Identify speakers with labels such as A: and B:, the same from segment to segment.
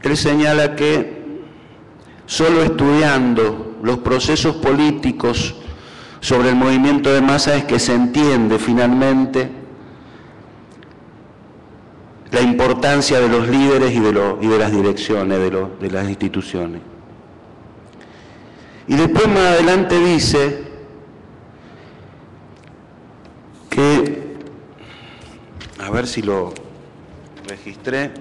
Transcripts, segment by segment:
A: él señala que solo estudiando los procesos políticos sobre el movimiento de masa es que se entiende finalmente la importancia de los líderes y de las direcciones, de las instituciones. Y después más adelante dice que, a ver si lo registré,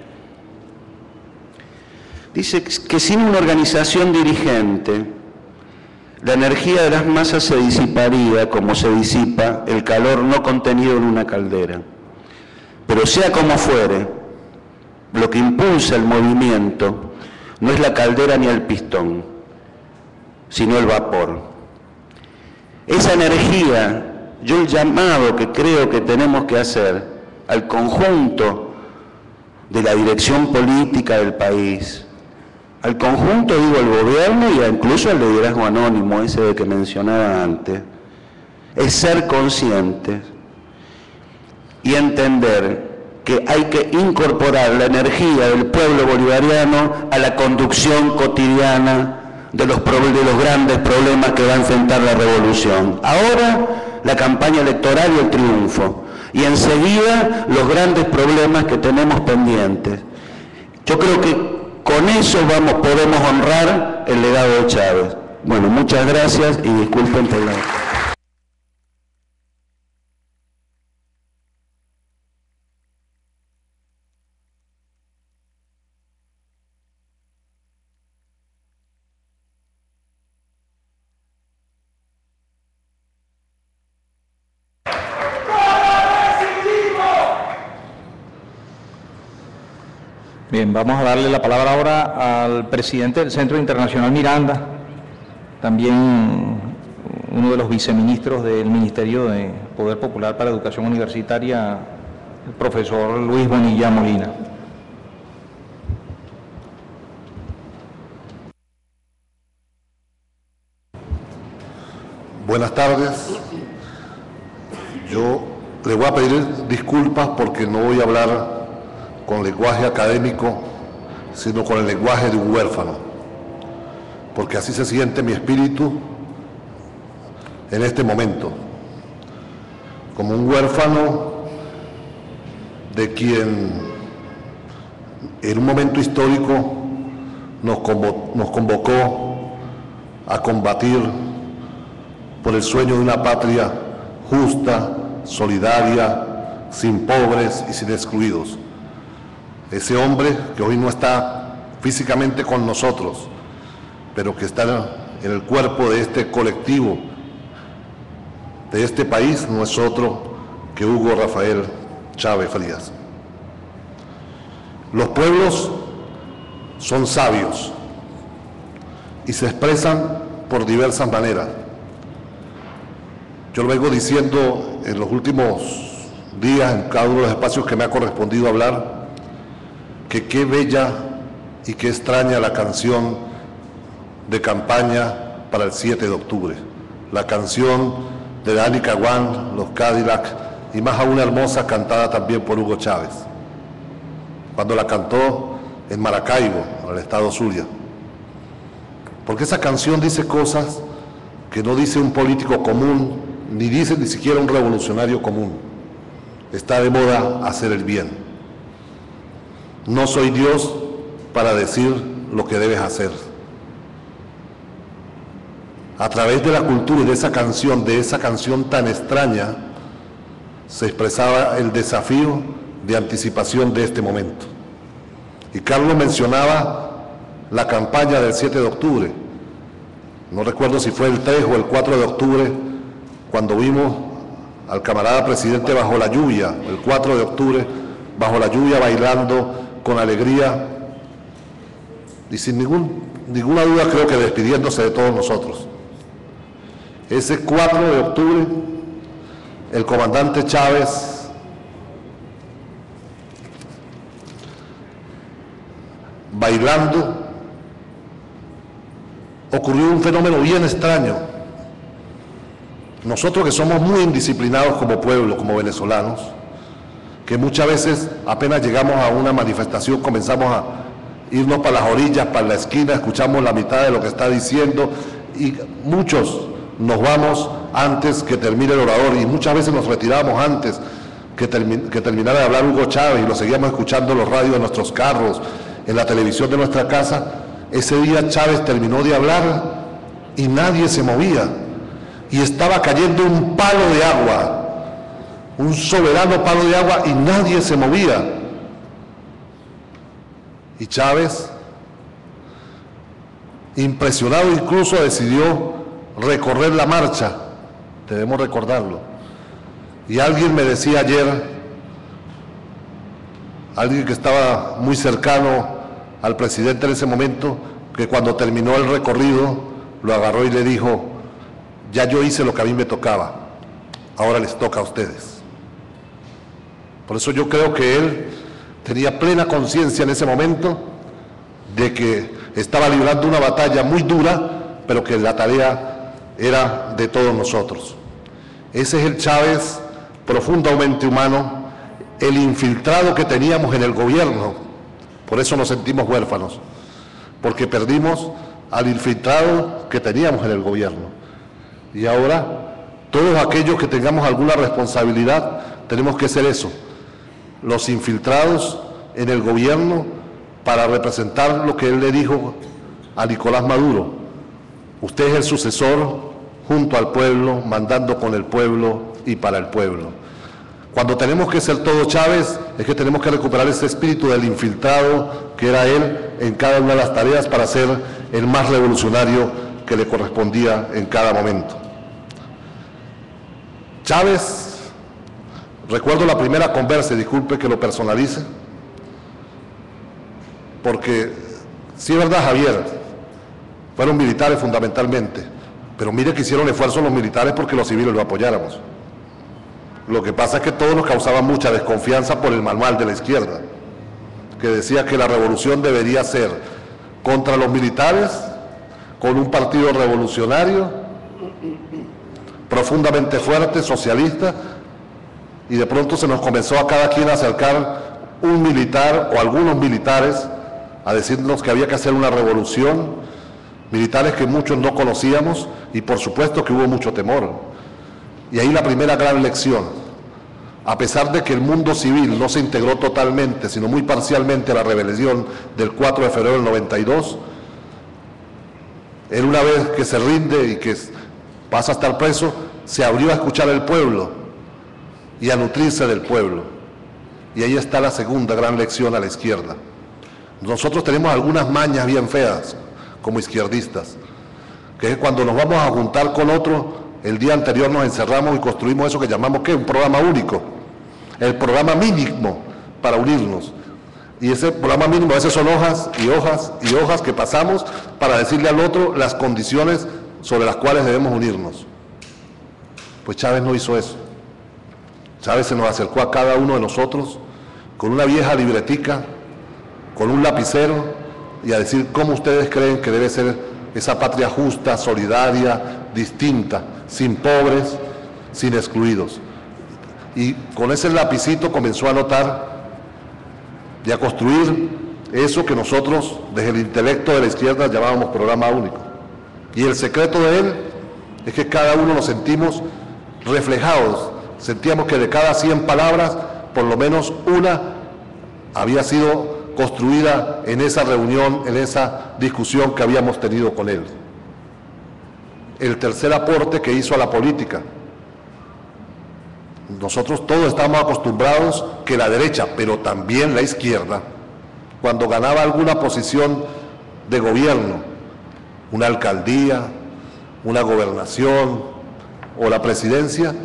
A: dice que sin una organización dirigente, la energía de las masas se disiparía como se disipa el calor no contenido en una caldera. Pero sea como fuere, lo que impulsa el movimiento no es la caldera ni el pistón, sino el vapor. Esa energía, yo el llamado que creo que tenemos que hacer al conjunto de la dirección política del país, al conjunto, digo, al gobierno y incluso al liderazgo anónimo, ese de que mencionaba antes, es ser conscientes y entender que hay que incorporar la energía del pueblo bolivariano a la conducción cotidiana de los grandes problemas que va a enfrentar la revolución. Ahora, la campaña electoral y el triunfo. Y enseguida, los grandes problemas que tenemos pendientes. Yo creo que con eso podemos honrar el legado de Chávez. Bueno, muchas gracias y disculpen por la...
B: Bien, vamos a darle la palabra ahora al presidente del Centro Internacional Miranda, también uno de los viceministros del Ministerio de Poder Popular para Educación Universitaria, el profesor Luis Bonilla Molina.
C: Buenas tardes. Yo le voy a pedir disculpas porque no voy a hablar con lenguaje académico, sino con el lenguaje de un huérfano, porque así se siente mi espíritu en este momento, como un huérfano de quien en un momento histórico nos convocó a combatir por el sueño de una patria justa, solidaria, sin pobres y sin excluidos. Ese hombre que hoy no está físicamente con nosotros, pero que está en el cuerpo de este colectivo, de este país, no es otro que Hugo Rafael Chávez Frías. Los pueblos son sabios y se expresan por diversas maneras. Yo lo vengo diciendo en los últimos días, en cada uno de los espacios que me ha correspondido hablar, que qué bella y qué extraña la canción de campaña para el 7 de octubre. La canción de Dani Caguán, los Cadillac, y más aún hermosa, cantada también por Hugo Chávez, cuando la cantó en Maracaibo, en el estado Zulia. Porque esa canción dice cosas que no dice un político común, ni dice ni siquiera un revolucionario común. Está de moda hacer el bien. No soy Dios para decir lo que debes hacer. A través de la cultura y de esa canción tan extraña, se expresaba el desafío de anticipación de este momento. Y Carlos mencionaba la campaña del 7 de octubre. No recuerdo si fue el 3 o el 4 de octubre, cuando vimos al camarada presidente bajo la lluvia, el 4 de octubre, bajo la lluvia bailando con alegría y sin ninguna duda, creo que despidiéndose de todos nosotros. Ese 4 de octubre, el comandante Chávez bailando, ocurrió un fenómeno bien extraño. Nosotros que somos muy indisciplinados como pueblo, como venezolanos, que muchas veces apenas llegamos a una manifestación comenzamos a irnos para las orillas, para la esquina, escuchamos la mitad de lo que está diciendo y muchos nos vamos antes que termine el orador y muchas veces nos retiramos antes que terminara de hablar Hugo Chávez y lo seguíamos escuchando en los radios de nuestros carros, en la televisión de nuestra casa. Ese día Chávez terminó de hablar y nadie se movía y estaba cayendo un palo de agua, un soberano palo de agua y nadie se movía. Y Chávez, impresionado incluso, decidió recorrer la marcha, debemos recordarlo. Y alguien me decía ayer, alguien que estaba muy cercano al presidente en ese momento, que cuando terminó el recorrido lo agarró y le dijo: ya yo hice lo que a mí me tocaba, ahora les toca a ustedes. Por eso yo creo que él tenía plena conciencia en ese momento de que estaba librando una batalla muy dura, pero que la tarea era de todos nosotros. Ese es el Chávez profundamente humano, el infiltrado que teníamos en el gobierno. Por eso nos sentimos huérfanos, porque perdimos al infiltrado que teníamos en el gobierno. Y ahora, todos aquellos que tengamos alguna responsabilidad, tenemos que ser eso, los infiltrados en el gobierno para representar lo que él le dijo a Nicolás Maduro: usted es el sucesor junto al pueblo, mandando con el pueblo y para el pueblo. Cuando tenemos que ser todo Chávez, es que tenemos que recuperar ese espíritu del infiltrado que era él en cada una de las tareas para ser el más revolucionario que le correspondía en cada momento. Chávez, recuerdo la primera conversa, disculpe que lo personalice, porque sí es verdad, Javier, fueron militares fundamentalmente, pero mire que hicieron esfuerzos los militares porque los civiles lo apoyáramos. Lo que pasa es que todos nos causaban mucha desconfianza por el manual de la izquierda, que decía que la revolución debería ser contra los militares, con un partido revolucionario, profundamente fuerte, socialista, y de pronto se nos comenzó a cada quien a acercar un militar o algunos militares a decirnos que había que hacer una revolución, militares que muchos no conocíamos y por supuesto que hubo mucho temor. Y ahí la primera gran lección: a pesar de que el mundo civil no se integró totalmente, sino muy parcialmente a la rebelión del 4 de febrero del 92, él, una vez que se rinde y que pasa a estar preso, se abrió a escuchar al pueblo y a nutrirse del pueblo. Y ahí está la segunda gran lección a la izquierda. Nosotros tenemos algunas mañas bien feas como izquierdistas, que es cuando nos vamos a juntar con otro, el día anterior nos encerramos y construimos eso que llamamos, ¿qué? Un programa único, el programa mínimo para unirnos. Y ese programa mínimo a veces son hojas y hojas y hojas que pasamos para decirle al otro las condiciones sobre las cuales debemos unirnos. Pues Chávez no hizo eso. Chávez se nos acercó a cada uno de nosotros con una vieja libretica, con un lapicero, y a decir cómo ustedes creen que debe ser esa patria justa, solidaria, distinta, sin pobres, sin excluidos. Y con ese lapicito comenzó a anotar y a construir eso que nosotros, desde el intelecto de la izquierda, llamábamos programa único. Y el secreto de él es que cada uno nos sentimos reflejados, sentíamos que de cada 100 palabras, por lo menos una había sido construida en esa reunión, en esa discusión que habíamos tenido con él. El tercer aporte que hizo a la política. Nosotros todos estamos acostumbrados que la derecha, pero también la izquierda, cuando ganaba alguna posición de gobierno, una alcaldía, una gobernación o la presidencia,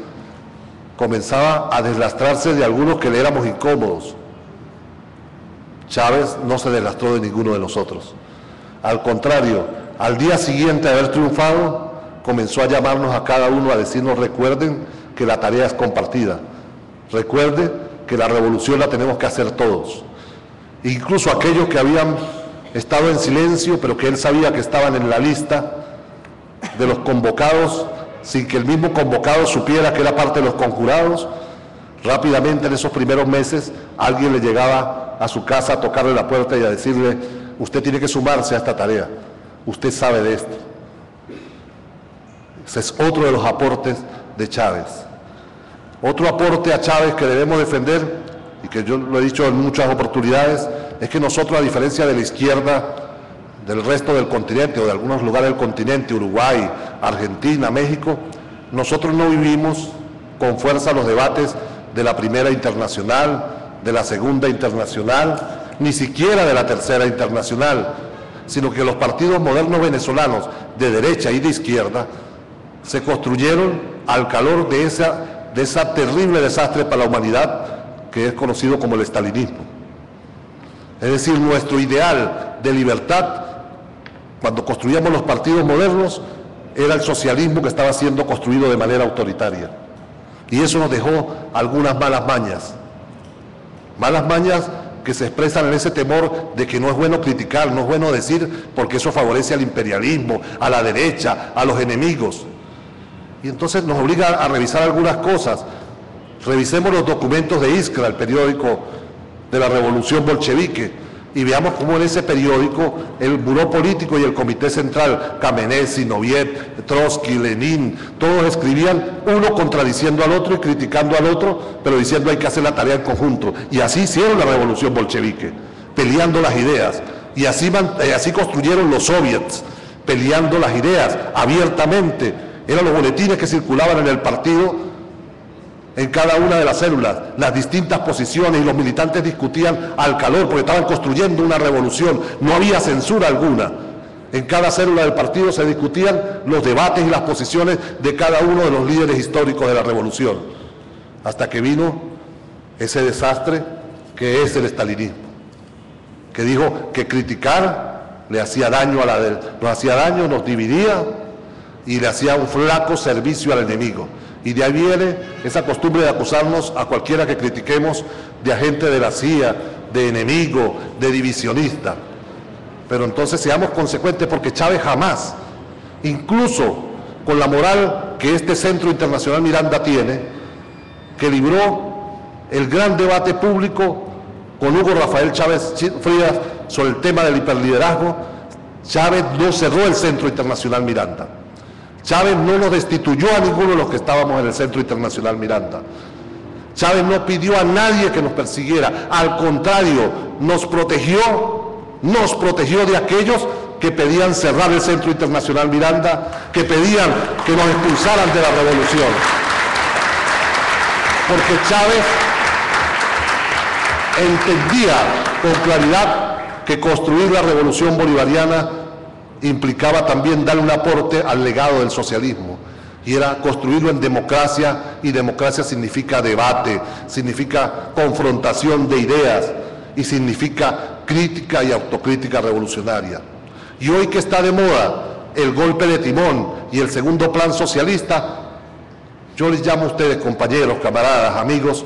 C: comenzaba a deslastrarse de algunos que le éramos incómodos. Chávez no se deslastró de ninguno de nosotros. Al contrario, al día siguiente de haber triunfado, comenzó a llamarnos a cada uno a decirnos: recuerden que la tarea es compartida, recuerden que la revolución la tenemos que hacer todos. Incluso aquellos que habían estado en silencio, pero que él sabía que estaban en la lista de los convocados, sin que el mismo convocado supiera que era parte de los conjurados, rápidamente en esos primeros meses alguien le llegaba a su casa a tocarle la puerta y a decirle: usted tiene que sumarse a esta tarea. Usted sabe de esto. Ese es otro de los aportes de Chávez. Otro aporte a Chávez que debemos defender, y que yo lo he dicho en muchas oportunidades, es que nosotros, a diferencia de la izquierda del resto del continente o de algunos lugares del continente, Uruguay, Argentina, México, nosotros no vivimos con fuerza los debates de la Primera Internacional, de la Segunda Internacional, ni siquiera de la Tercera Internacional, sino que los partidos modernos venezolanos de derecha y de izquierda se construyeron al calor de esa terrible desastre para la humanidad que es conocido como el estalinismo. Es decir, nuestro ideal de libertad, cuando construíamos los partidos modernos, era el socialismo que estaba siendo construido de manera autoritaria. Y eso nos dejó algunas malas mañas que se expresan en ese temor de que no es bueno criticar, no es bueno decir, porque eso favorece al imperialismo, a la derecha, a los enemigos. Y entonces nos obliga a revisar algunas cosas. Revisemos los documentos de Iskra, el periódico de la Revolución Bolchevique, y veamos cómo en ese periódico el Buró Político y el Comité Central, Kamenev, Zinoviev, Trotsky, Lenin, todos escribían, uno contradiciendo al otro y criticando al otro, pero diciendo hay que hacer la tarea en conjunto. Y así hicieron la Revolución Bolchevique, peleando las ideas. Y así construyeron los soviets, peleando las ideas abiertamente. Eran los boletines que circulaban en el partido, en cada una de las células, las distintas posiciones, y los militantes discutían al calor porque estaban construyendo una revolución, no había censura alguna. En cada célula del partido se discutían los debates y las posiciones de cada uno de los líderes históricos de la revolución, hasta que vino ese desastre que es el estalinismo, que dijo que criticar le hacía daño nos hacía daño, nos dividía y le hacía un flaco servicio al enemigo. Y de ahí viene esa costumbre de acusarnos a cualquiera que critiquemos de agente de la CIA, de enemigo, de divisionista. Pero entonces seamos consecuentes, porque Chávez jamás, incluso con la moral que este Centro Internacional Miranda tiene, que libró el gran debate público con Hugo Rafael Chávez Frías sobre el tema del hiperliderazgo, Chávez no cerró el Centro Internacional Miranda. Chávez no nos destituyó a ninguno de los que estábamos en el Centro Internacional Miranda. Chávez no pidió a nadie que nos persiguiera, al contrario, nos protegió de aquellos que pedían cerrar el Centro Internacional Miranda, que pedían que nos expulsaran de la revolución. Porque Chávez entendía con claridad que construir la revolución bolivariana implicaba también dar un aporte al legado del socialismo, y era construirlo en democracia, y democracia significa debate, significa confrontación de ideas, y significa crítica y autocrítica revolucionaria. Y hoy que está de moda el golpe de timón y el segundo plan socialista, yo les llamo a ustedes, compañeros, camaradas, amigos,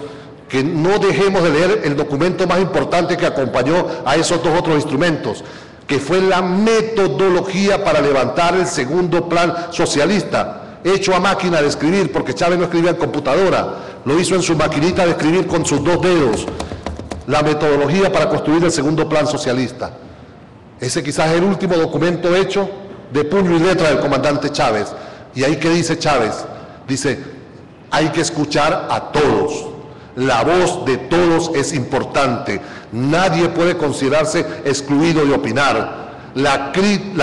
C: que no dejemos de leer el documento más importante que acompañó a esos dos otros instrumentos, que fue la metodología para levantar el segundo plan socialista, hecho a máquina de escribir, porque Chávez no escribía en computadora, lo hizo en su maquinita de escribir con sus dos dedos, la metodología para construir el segundo plan socialista. Ese quizás es el último documento hecho de puño y letra del comandante Chávez. Y ahí que dice Chávez, dice, hay que escuchar a todos. La voz de todos es importante. Nadie puede considerarse excluido de opinar. La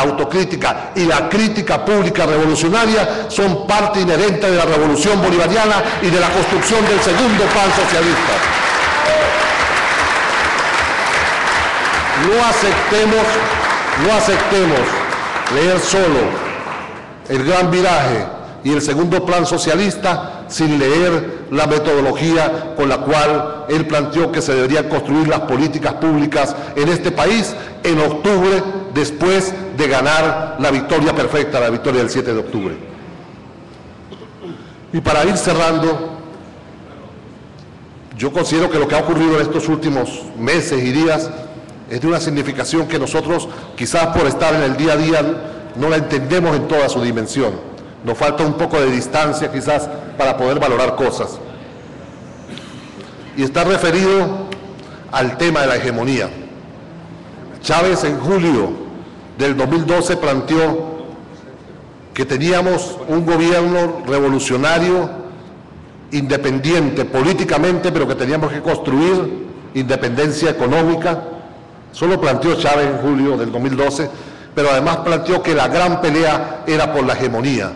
C: autocrítica y la crítica pública revolucionaria son parte inherente de la revolución bolivariana y de la construcción del segundo plan socialista. No aceptemos leer solo el Gran Viraje y el segundo plan socialista sin leer la metodología con la cual él planteó que se deberían construir las políticas públicas en este país en octubre, después de ganar la victoria perfecta, la victoria del 7 de octubre. Y para ir cerrando, yo considero que lo que ha ocurrido en estos últimos meses y días es de una significación que nosotros, quizás por estar en el día a día, no la entendemos en toda su dimensión. Nos falta un poco de distancia quizás para poder valorar cosas. Y está referido al tema de la hegemonía. Chávez en julio del 2012 planteó que teníamos un gobierno revolucionario, independiente políticamente, pero que teníamos que construir independencia económica. Solo planteó Chávez en julio del 2012, pero además planteó que la gran pelea era por la hegemonía.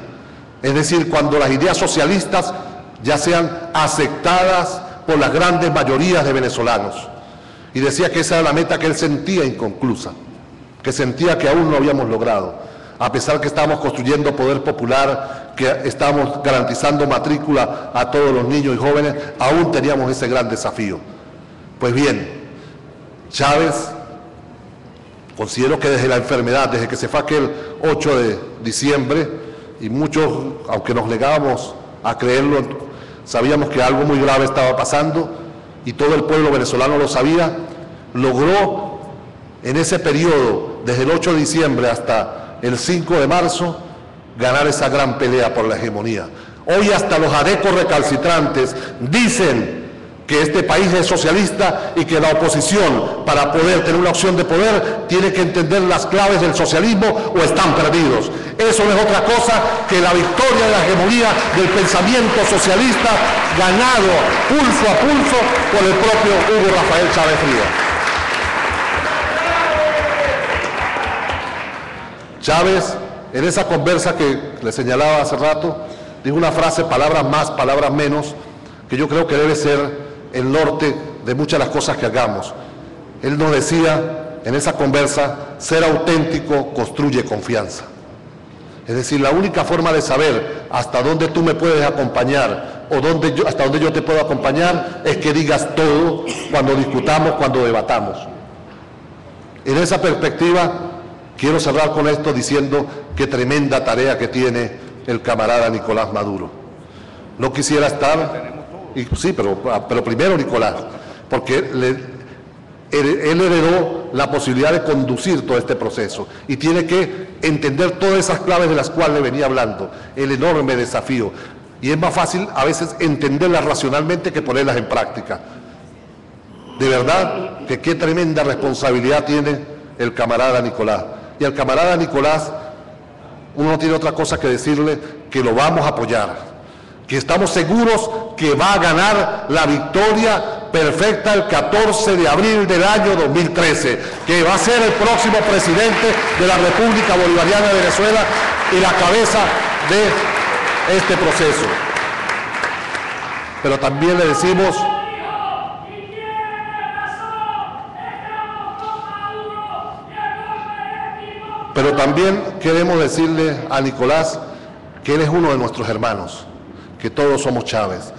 C: Es decir, cuando las ideas socialistas ya sean aceptadas por las grandes mayorías de venezolanos. Y decía que esa era la meta que él sentía inconclusa, que sentía que aún no habíamos logrado, a pesar que estábamos construyendo poder popular, que estábamos garantizando matrícula a todos los niños y jóvenes, aún teníamos ese gran desafío. Pues bien, Chávez, considero que desde la enfermedad, desde que se fue aquel 8 de diciembre, y muchos, aunque nos negábamos a creerlo, sabíamos que algo muy grave estaba pasando, y todo el pueblo venezolano lo sabía, logró en ese periodo, desde el 8 de diciembre hasta el 5 de marzo, ganar esa gran pelea por la hegemonía. Hoy hasta los adecos recalcitrantes dicen que este país es socialista y que la oposición, para poder tener una opción de poder, tiene que entender las claves del socialismo o están perdidos. Eso no es otra cosa que la victoria de la hegemonía del pensamiento socialista ganado pulso a pulso por el propio Hugo Rafael Chávez Frías. Chávez, en esa conversa que le señalaba hace rato, dijo una frase, palabras más, palabras menos, que yo creo que debe ser el norte de muchas de las cosas que hagamos. Él nos decía en esa conversa, ser auténtico construye confianza. Es decir, la única forma de saber hasta dónde tú me puedes acompañar o hasta dónde yo te puedo acompañar es que digas todo cuando discutamos, cuando debatamos. En esa perspectiva, quiero cerrar con esto diciendo qué tremenda tarea que tiene el camarada Nicolás Maduro. No quisiera estar... Sí, pero primero Nicolás, porque él heredó la posibilidad de conducir todo este proceso y tiene que entender todas esas claves de las cuales le venía hablando, el enorme desafío. Y es más fácil a veces entenderlas racionalmente que ponerlas en práctica. De verdad que qué tremenda responsabilidad tiene el camarada Nicolás. Y al camarada Nicolás, uno no tiene otra cosa que decirle que lo vamos a apoyar, que estamos seguros que va a ganar la victoria perfecta el 14 de abril del año 2013, que va a ser el próximo presidente de la República Bolivariana de Venezuela y la cabeza de este proceso. Pero también le decimos... Pero también queremos decirle a Nicolás que él es uno de nuestros hermanos, que todos somos Chávez,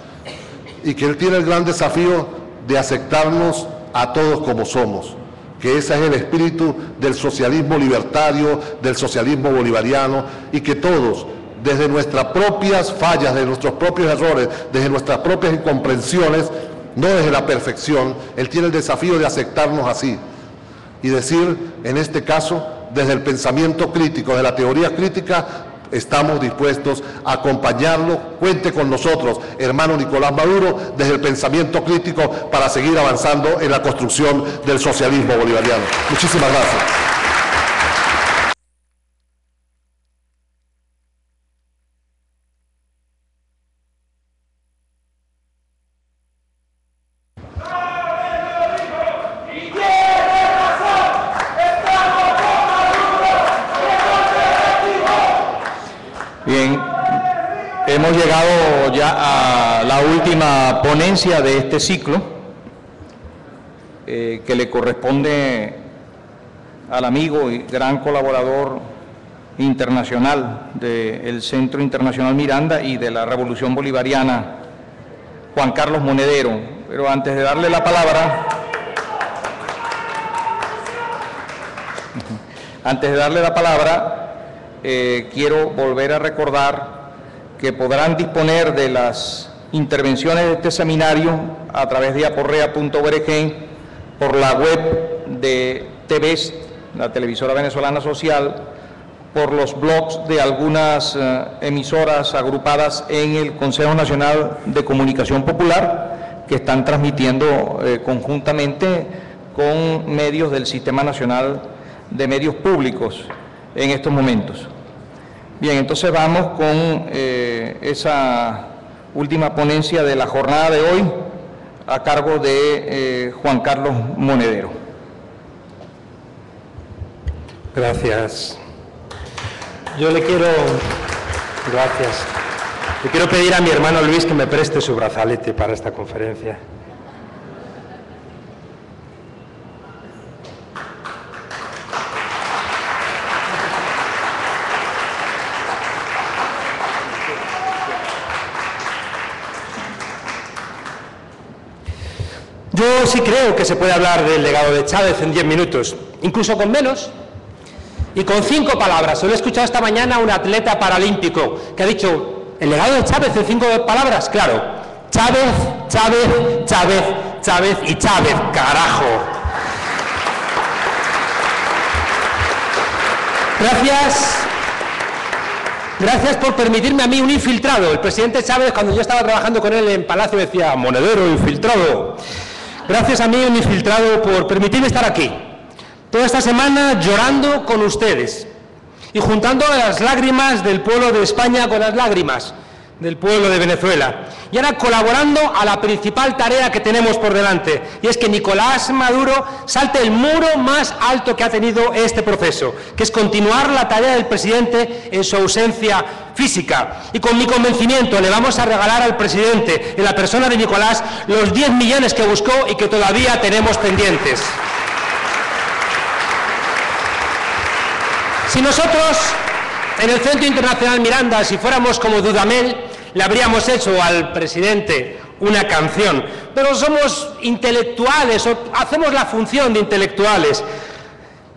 C: y que él tiene el gran desafío de aceptarnos a todos como somos, que ese es el espíritu del socialismo libertario, del socialismo bolivariano, y que todos, desde nuestras propias fallas, de nuestros propios errores, desde nuestras propias incomprensiones, no desde la perfección, él tiene el desafío de aceptarnos así, y decir, en este caso, desde el pensamiento crítico, de la teoría crítica, estamos dispuestos a acompañarlo. Cuente con nosotros, hermano Nicolás Maduro, desde el pensamiento crítico para seguir avanzando en la construcción del socialismo bolivariano. Muchísimas gracias.
B: Bien, hemos llegado ya a la última ponencia de este ciclo, que le corresponde al amigo y gran colaborador internacional del Centro Internacional Miranda y de la Revolución Bolivariana, Juan Carlos Monedero. Pero antes de darle la palabra, quiero volver a recordar que podrán disponer de las intervenciones de este seminario a través de aporrea.org, por la web de TVEST, la televisora venezolana social, por los blogs de algunas emisoras agrupadas en el Consejo Nacional de Comunicación Popular, que están transmitiendo conjuntamente con medios del Sistema Nacional de Medios Públicos en estos momentos. Bien, entonces vamos con esa última ponencia de la jornada de hoy a cargo de Juan Carlos Monedero.
D: Gracias. Yo le quiero pedir a mi hermano Luis que me preste su brazalete para esta conferencia. Yo sí creo que se puede hablar del legado de Chávez en 10 minutos, incluso con menos, y con 5 palabras. Yo he escuchado esta mañana a un atleta paralímpico que ha dicho, ¿el legado de Chávez en 5 palabras? Claro, Chávez, Chávez, Chávez, Chávez y Chávez, carajo. Gracias por permitirme a mí un infiltrado. El presidente Chávez, cuando yo estaba trabajando con él en Palacio, decía, Monedero, infiltrado. Gracias a mí, un infiltrado, por permitirme estar aquí. Toda esta semana llorando con ustedes y juntando las lágrimas del pueblo de España con las lágrimas del pueblo de Venezuela. Y ahora colaborando a la principal tarea que tenemos por delante, y es que Nicolás Maduro salte el muro más alto que ha tenido este proceso, que es continuar la tarea del presidente en su ausencia física. Y con mi convencimiento le vamos a regalar al presidente, en la persona de Nicolás, los 10 millones que buscó y que todavía tenemos pendientes. Si nosotros, en el Centro Internacional Miranda, si fuéramos como Dudamel, le habríamos hecho al presidente una canción. Pero somos intelectuales, o hacemos la función de intelectuales.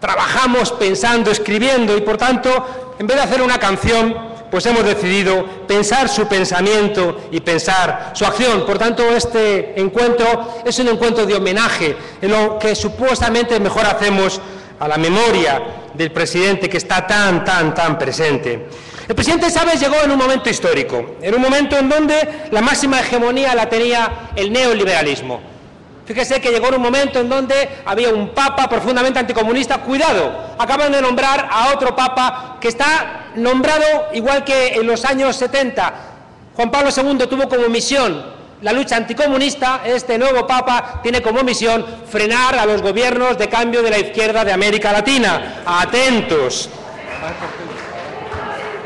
D: Trabajamos pensando, escribiendo, y por tanto, en vez de hacer una canción, pues hemos decidido pensar su pensamiento y pensar su acción. Por tanto, este encuentro es un encuentro de homenaje, en lo que supuestamente mejor hacemos a la memoria del presidente que está tan presente. El presidente Chávez llegó en un momento histórico, en un momento en donde la máxima hegemonía la tenía el neoliberalismo. Fíjese que llegó en un momento en donde había un papa profundamente anticomunista. Cuidado, acaban de nombrar a otro papa que está nombrado igual que en los años 70. Juan Pablo II tuvo como misión la lucha anticomunista. Este nuevo papa tiene como misión frenar a los gobiernos de cambio de la izquierda de América Latina. Atentos.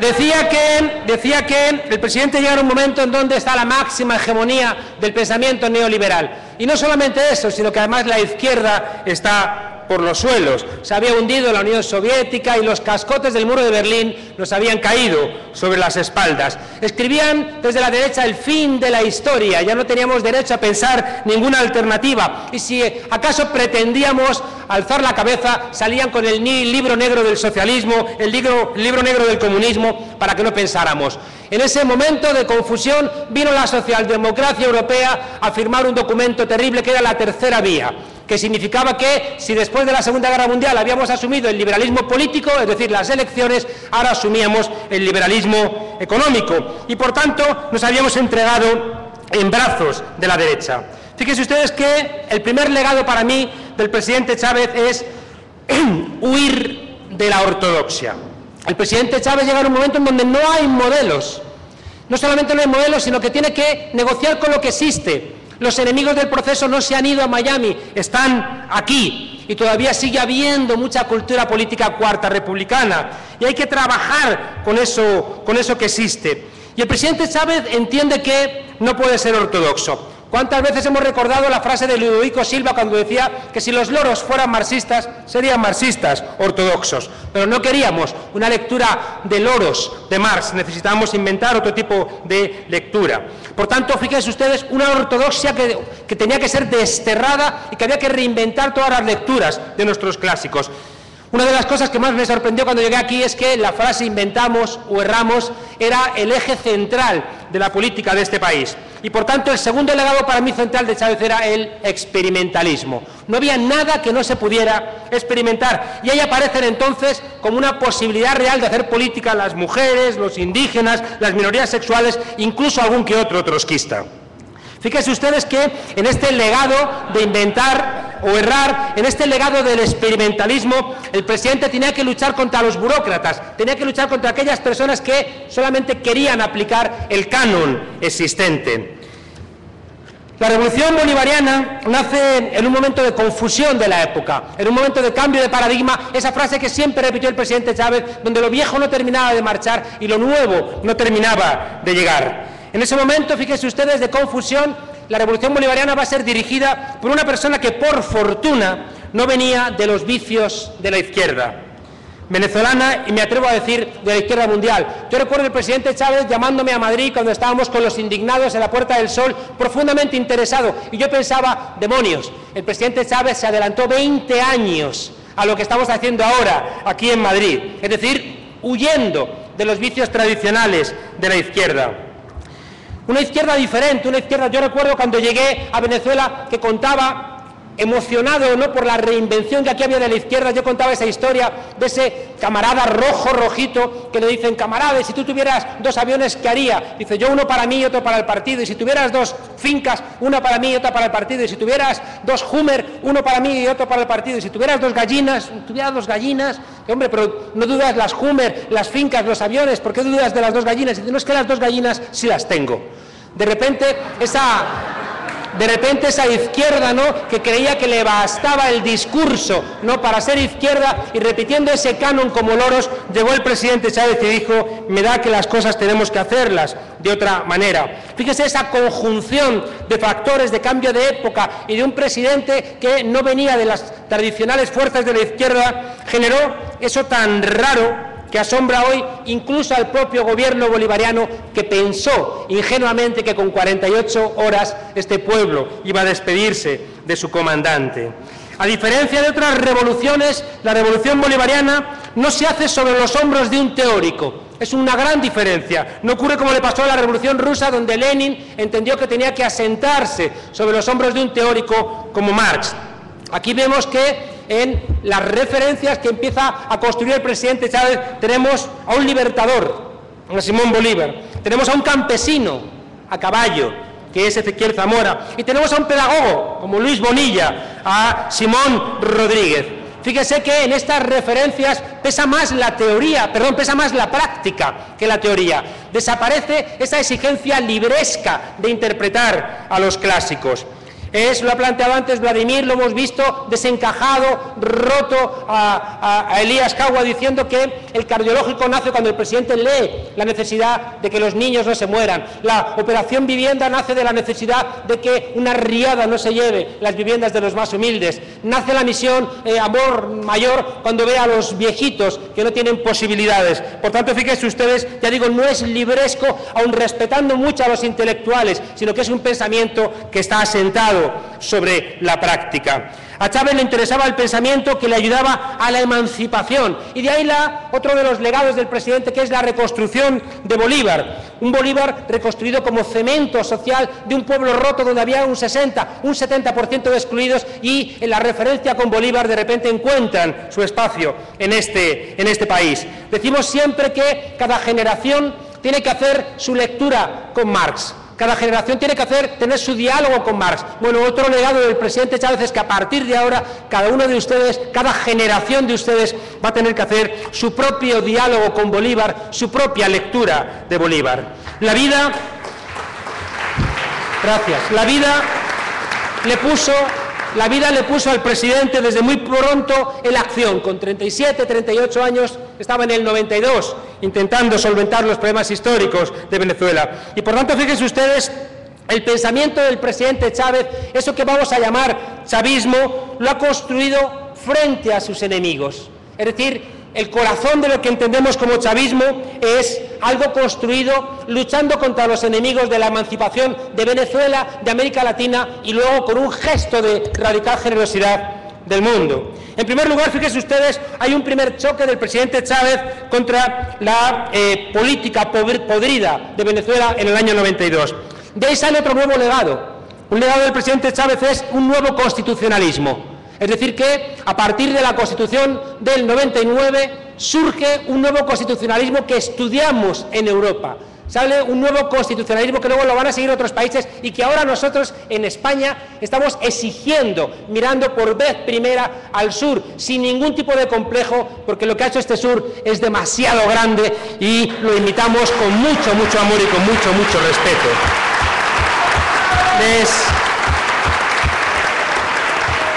D: Decía que el presidente llega en un momento en donde está la máxima hegemonía del pensamiento neoliberal. Y no solamente eso, sino que además la izquierda está por los suelos. Se había hundido la Unión Soviética y los cascotes del muro de Berlín nos habían caído sobre las espaldas. Escribían desde la derecha el fin de la historia, ya no teníamos derecho a pensar ninguna alternativa. Y si acaso pretendíamos alzar la cabeza, salían con el libro negro del socialismo, el libro negro del comunismo, para que no pensáramos. En ese momento de confusión vino la socialdemocracia europea a firmar un documento terrible que era la tercera vía, que significaba que si después de la Segunda Guerra Mundial habíamos asumido el liberalismo político, es decir, las elecciones, ahora asumíamos el liberalismo económico y por tanto nos habíamos entregado en brazos de la derecha. Fíjense ustedes que el primer legado para mí del presidente Chávez es huir de la ortodoxia. El presidente Chávez llega en un momento en donde no hay modelos. No solamente no hay modelos, sino que tiene que negociar con lo que existe. Los enemigos del proceso no se han ido a Miami, están aquí. Y todavía sigue habiendo mucha cultura política cuarta republicana. Y hay que trabajar con eso que existe. Y el presidente Chávez entiende que no puede ser ortodoxo. ¿Cuántas veces hemos recordado la frase de Ludovico Silva cuando decía que si los loros fueran marxistas, serían marxistas ortodoxos? Pero no queríamos una lectura de loros de Marx, necesitábamos inventar otro tipo de lectura. Por tanto, fíjense ustedes, una ortodoxia que tenía que ser desterrada y que había que reinventar todas las lecturas de nuestros clásicos. Una de las cosas que más me sorprendió cuando llegué aquí es que la frase inventamos o erramos era el eje central de la política de este país. Y por tanto el segundo legado para mí central de Chávez era el experimentalismo. No había nada que no se pudiera experimentar. Y ahí aparecen entonces como una posibilidad real de hacer política las mujeres, los indígenas, las minorías sexuales, incluso algún que otro trotskista. Fíjense ustedes que en este legado de inventar o errar en este legado del experimentalismo, el presidente tenía que luchar contra los burócratas, tenía que luchar contra aquellas personas que solamente querían aplicar el canon existente. La revolución bolivariana nace en un momento de confusión de la época, en un momento de cambio de paradigma, esa frase que siempre repitió el presidente Chávez, donde lo viejo no terminaba de marchar y lo nuevo no terminaba de llegar. En ese momento, fíjense ustedes, de confusión, la revolución bolivariana va a ser dirigida por una persona que, por fortuna, no venía de los vicios de la izquierda venezolana, y me atrevo a decir de la izquierda mundial. Yo recuerdo el presidente Chávez llamándome a Madrid cuando estábamos con los indignados en la Puerta del Sol, profundamente interesado, y yo pensaba, demonios, el presidente Chávez se adelantó 20 años a lo que estamos haciendo ahora aquí en Madrid, es decir, huyendo de los vicios tradicionales de la izquierda. Una izquierda diferente, una izquierda, yo recuerdo cuando llegué a Venezuela que contaba, emocionado no por la reinvención que aquí había de la izquierda, yo contaba esa historia de ese camarada rojito que le dicen, camarada, si tú tuvieras 2 aviones, ¿qué haría? Dice, yo uno para mí y otro para el partido, y si tuvieras 2 fincas, una para mí y otra para el partido, y si tuvieras 2 Hummer, uno para mí y otro para el partido, y si tuvieras 2 gallinas, hombre, pero no dudas las Hummer, las fincas, los aviones, ¿por qué dudas de las 2 gallinas? Y dice, no, es que las 2 gallinas sí las tengo. De repente esa izquierda, ¿no?, que creía que le bastaba el discurso, ¿no?, para ser izquierda, y repitiendo ese canon como loros, llegó el presidente Chávez y dijo, me da que las cosas tenemos que hacerlas de otra manera. Fíjese esa conjunción de factores de cambio de época y de un presidente que no venía de las tradicionales fuerzas de la izquierda, generó eso tan raro que asombra hoy incluso al propio gobierno bolivariano, que pensó ingenuamente que con 48 horas este pueblo iba a despedirse de su comandante. A diferencia de otras revoluciones, la revolución bolivariana no se hace sobre los hombros de un teórico. Es una gran diferencia. No ocurre como le pasó a la Revolución Rusa, donde Lenin entendió que tenía que asentarse sobre los hombros de un teórico como Marx. Aquí vemos que en las referencias que empieza a construir el presidente Chávez tenemos a un libertador, a Simón Bolívar, tenemos a un campesino a caballo, que es Ezequiel Zamora, y tenemos a un pedagogo como Luis Bonilla, a Simón Rodríguez. Fíjese que en estas referencias pesa más la práctica que la teoría. Desaparece esa exigencia libresca de interpretar a los clásicos. Lo ha planteado antes Vladimir, lo hemos visto desencajado, roto a Elías Cagua, diciendo que el cardiológico nace cuando el presidente lee la necesidad de que los niños no se mueran. La operación vivienda nace de la necesidad de que una riada no se lleve las viviendas de los más humildes. Nace la misión Amor Mayor cuando ve a los viejitos que no tienen posibilidades. Por tanto, fíjense ustedes, ya digo, no es libresco, aun respetando mucho a los intelectuales, sino que es un pensamiento que está asentado sobre la práctica. A Chávez le interesaba el pensamiento que le ayudaba a la emancipación, y de ahí otro de los legados del presidente, que es la reconstrucción de Bolívar, un Bolívar reconstruido como cemento social de un pueblo roto donde había un 70% de excluidos, y en la referencia con Bolívar de repente encuentran su espacio en este país. Decimos siempre que cada generación tiene que hacer su lectura con Marx. Cada generación tiene que tener su diálogo con Marx. Bueno, otro legado del presidente Chávez es que a partir de ahora, cada uno de ustedes, cada generación de ustedes va a tener que hacer su propio diálogo con Bolívar, su propia lectura de Bolívar. La vida le puso al presidente desde muy pronto en la acción. Con 37, 38 años, estaba en el 92, intentando solventar los problemas históricos de Venezuela. Y por tanto, fíjense ustedes, el pensamiento del presidente Chávez, eso que vamos a llamar chavismo, lo ha construido frente a sus enemigos. Es decir, el corazón de lo que entendemos como chavismo es algo construido luchando contra los enemigos de la emancipación de Venezuela, de América Latina, y luego con un gesto de radical generosidad del mundo. En primer lugar, fíjense ustedes, hay un primer choque del presidente Chávez contra la política podrida de Venezuela en el año 92. De ahí sale otro nuevo legado. Un legado del presidente Chávez es un nuevo constitucionalismo. Es decir, que a partir de la Constitución del 99 surge un nuevo constitucionalismo que estudiamos en Europa. sale un nuevo constitucionalismo que luego lo van a seguir otros países y que ahora nosotros en España estamos exigiendo, mirando por vez primera al sur, sin ningún tipo de complejo, porque lo que ha hecho este sur es demasiado grande y lo imitamos con mucho, mucho amor y con mucho, mucho respeto.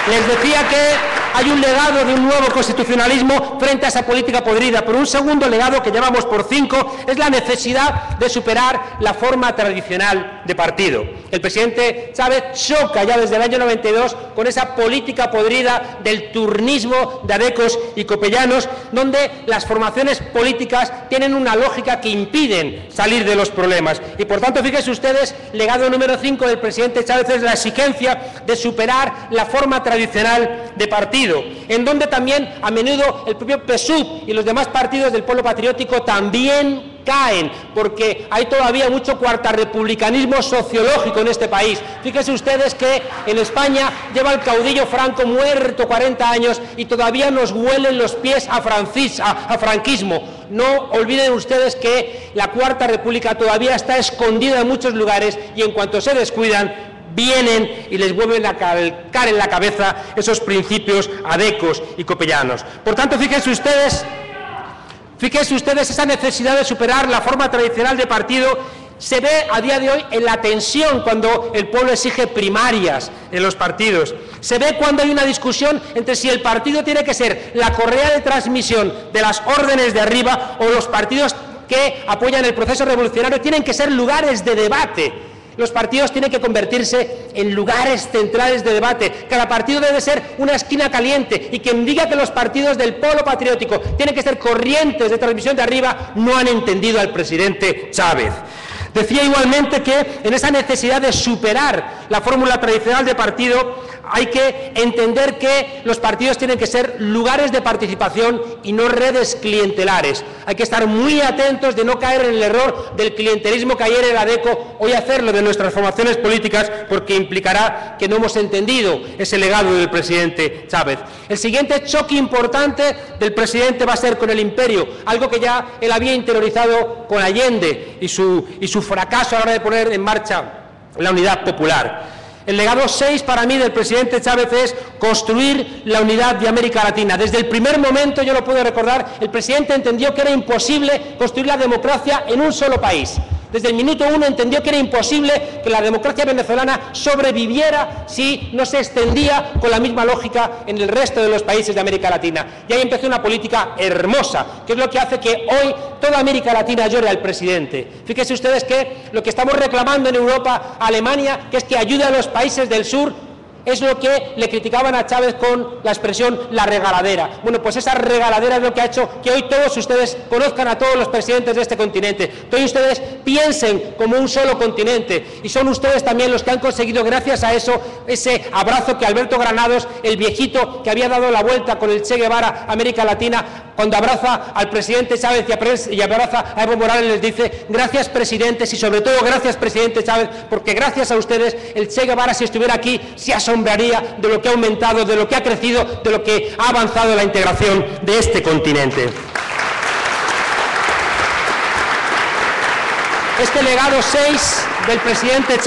D: Les decía que hay un legado de un nuevo constitucionalismo frente a esa política podrida, pero un segundo legado que llevamos por 5 es la necesidad de superar la forma tradicional de partido. El presidente Chávez choca ya desde el año 92 con esa política podrida del turnismo de adecos y copellanos, donde las formaciones políticas tienen una lógica que impiden salir de los problemas. Y por tanto, fíjense ustedes, legado número 5 del presidente Chávez es la exigencia de superar la forma tradicional de partido, en donde también a menudo el propio PSUV y los demás partidos del pueblo patriótico también caen, porque hay todavía mucho cuartarrepublicanismo sociológico en este país. Fíjense ustedes que en España lleva el caudillo Franco muerto 40 años y todavía nos huelen los pies a franquismo. No olviden ustedes que la Cuarta República todavía está escondida en muchos lugares y en cuanto se descuidan, vienen y les vuelven a calcar en la cabeza esos principios adecos y copellanos. Por tanto, fíjense ustedes esa necesidad de superar la forma tradicional de partido. Se ve a día de hoy en la tensión cuando el pueblo exige primarias en los partidos. Se ve cuando hay una discusión entre si el partido tiene que ser la correa de transmisión de las órdenes de arriba o los partidos que apoyan el proceso revolucionario tienen que ser lugares de debate. Los partidos tienen que convertirse en lugares centrales de debate. Cada partido debe ser una esquina caliente y quien diga que los partidos del polo patriótico tienen que ser corrientes de transmisión de arriba no han entendido al presidente Chávez. Decía igualmente que en esa necesidad de superar la fórmula tradicional de partido hay que entender que los partidos tienen que ser lugares de participación y no redes clientelares. Hay que estar muy atentos de no caer en el error del clientelismo que ayer era ADECO, hoy hacerlo de nuestras formaciones políticas, porque implicará que no hemos entendido ese legado del presidente Chávez. El siguiente choque importante del presidente va a ser con el imperio, algo que ya él había interiorizado con Allende y su fracaso a la hora de poner en marcha la unidad popular. El legado 6 para mí del presidente Chávez es construir la unidad de América Latina. Desde el primer momento, yo lo puedo recordar, el presidente entendió que era imposible construir la democracia en un solo país. Desde el minuto 1 entendió que era imposible que la democracia venezolana sobreviviera si no se extendía con la misma lógica en el resto de los países de América Latina. Y ahí empezó una política hermosa, que es lo que hace que hoy toda América Latina llore al presidente. Fíjense ustedes que lo que estamos reclamando en Europa, Alemania, que es que ayude a los países del sur, es lo que le criticaban a Chávez con la expresión la regaladera. Bueno, pues esa regaladera es lo que ha hecho que hoy todos ustedes conozcan a todos los presidentes de este continente. Todos ustedes piensen como un solo continente y son ustedes también los que han conseguido, gracias a eso, ese abrazo que Alberto Granados, el viejito que había dado la vuelta con el Che Guevara a América Latina, cuando abraza al presidente Chávez y abraza a Evo Morales, les dice: gracias presidentes y sobre todo gracias presidente Chávez, porque gracias a ustedes el Che Guevara, si estuviera aquí, se asombraría de lo que ha aumentado, de lo que ha crecido, de lo que ha avanzado la integración de este continente. Este legado 6 del presidente Chávez